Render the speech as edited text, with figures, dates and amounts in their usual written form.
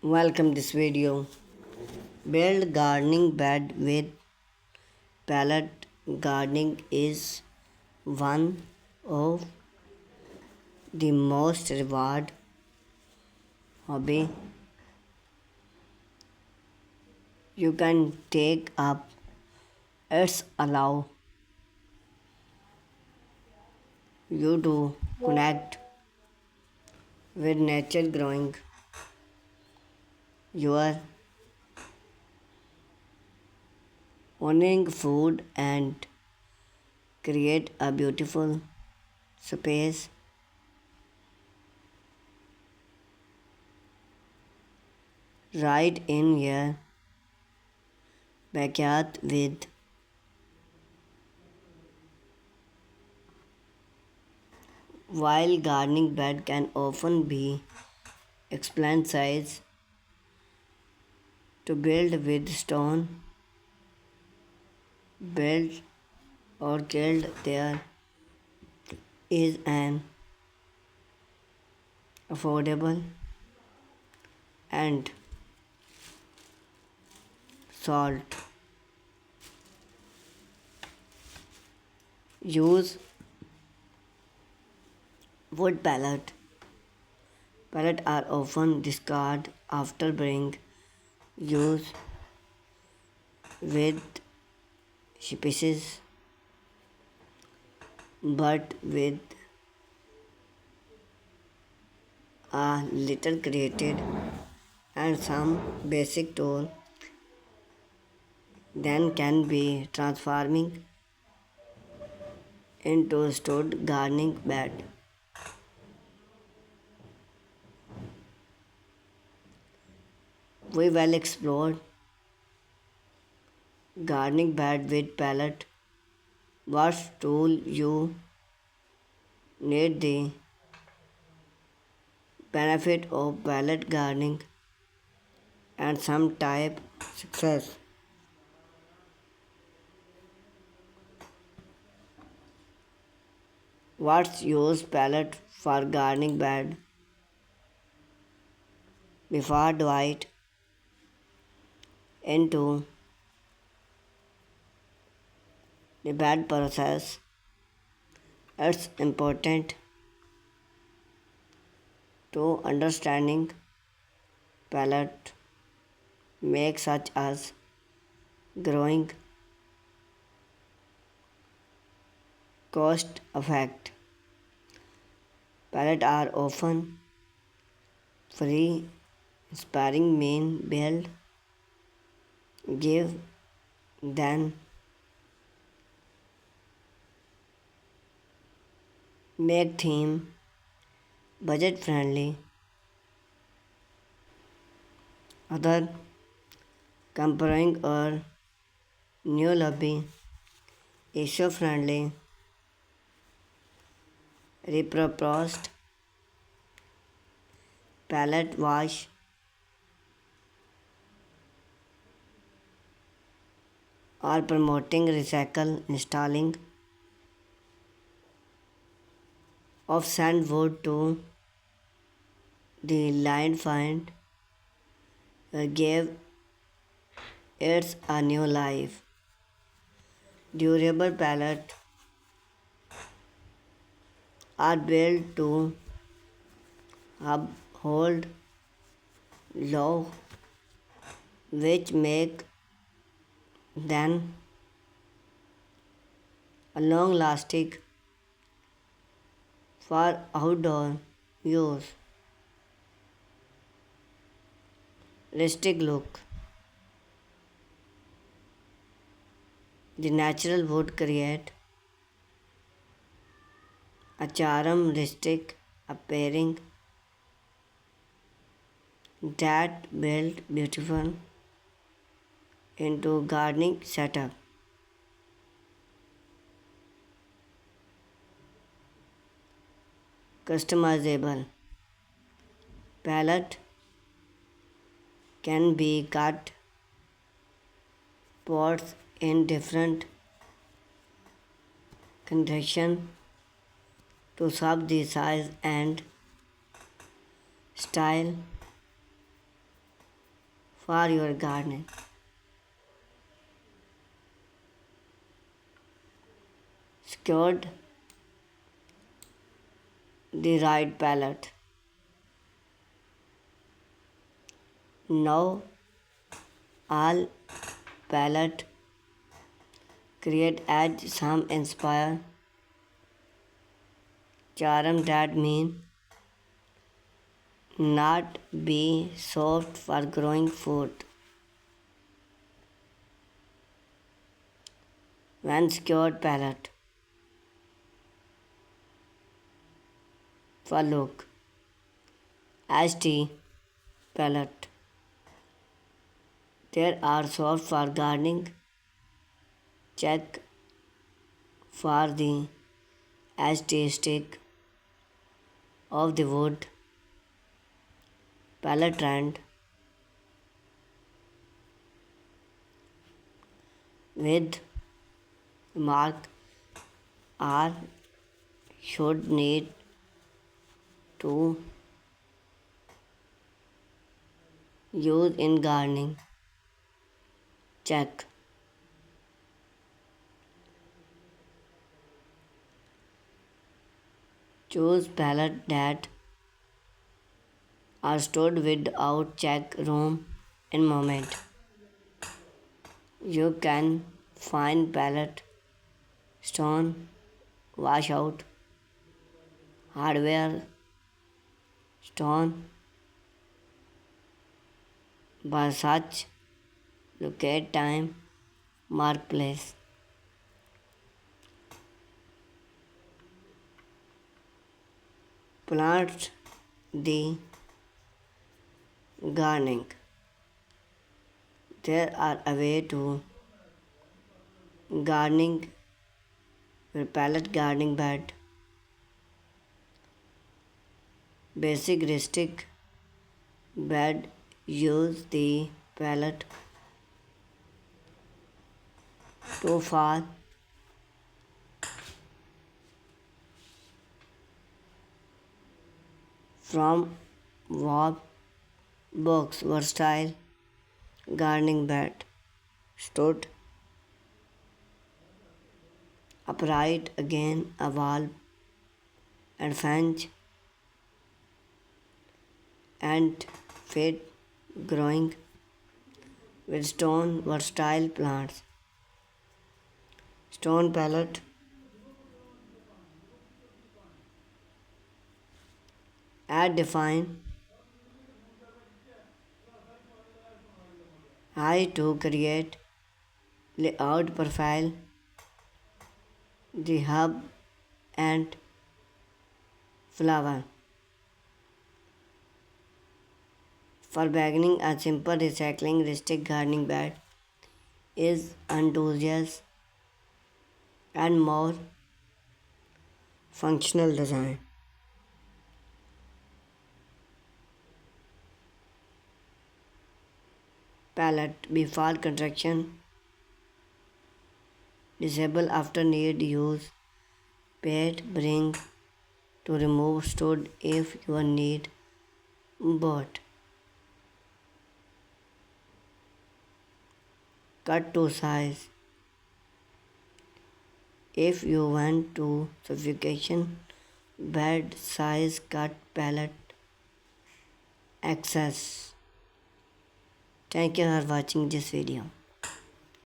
Welcome this video. Build gardening bed with pallet. Gardening is one of the most reward hobby you can take up. It's allow you to connect with nature growing your owning food and create a beautiful space right in your backyard with while gardening bed can often be explained size to build with stone built or killed there is an affordable and salt use wood pallet are often discarded after being used with species but with a little created and some basic tool then can be transforming into a stored gardening bed. We will explore gardening bed with pallet, what tool you need, the benefit of pallet gardening, and some type success. What's use pallet for gardening bed? Before divide into the bed process, it's important to understanding pallet make such as growing cost effect. Pallet are often free, inspiring main build, give, then make theme budget friendly. Other comparing or new lobby, issue friendly, repurposed pallet wash or promoting recycle installing of sandwood to the line find gave it a new life. Durable pallets are built to uphold law which make them a long lasting for outdoor use. Rustic look. The natural wood create a charm rustic appearing that build beautiful into gardening setup. Customizable palette can be cut pots in different configuration to serve the size and style for your garden. Secured the right pallet. Now all palette create edge some inspire charm that mean not be soft for growing food. When secured palette for look ST palette. There are soft for gardening. Check for the aesthetic of the wood palette trend with mark or should need to use in gardening. Check. Choose palette that are stored without check room in moment. You can find palette, stone, washout, hardware, stone, by such locate time, mark place. Plant the gardening. There are a way to gardening with pallet gardening bed. Basic rustic bed use the pallet to fall from warp box versatile gardening bed stood upright again a wall and fence and fit growing with stone versatile plants. Stone pallet add define height to create layout profile the hub and flower. For beginning a simple recycling rustic gardening bed is enthusiast and more functional design. Pallet before construction disable after need use pet bring to remove stored if you need but cut to size if you want to suffocation bed size cut pallet access. Thank you for watching this video.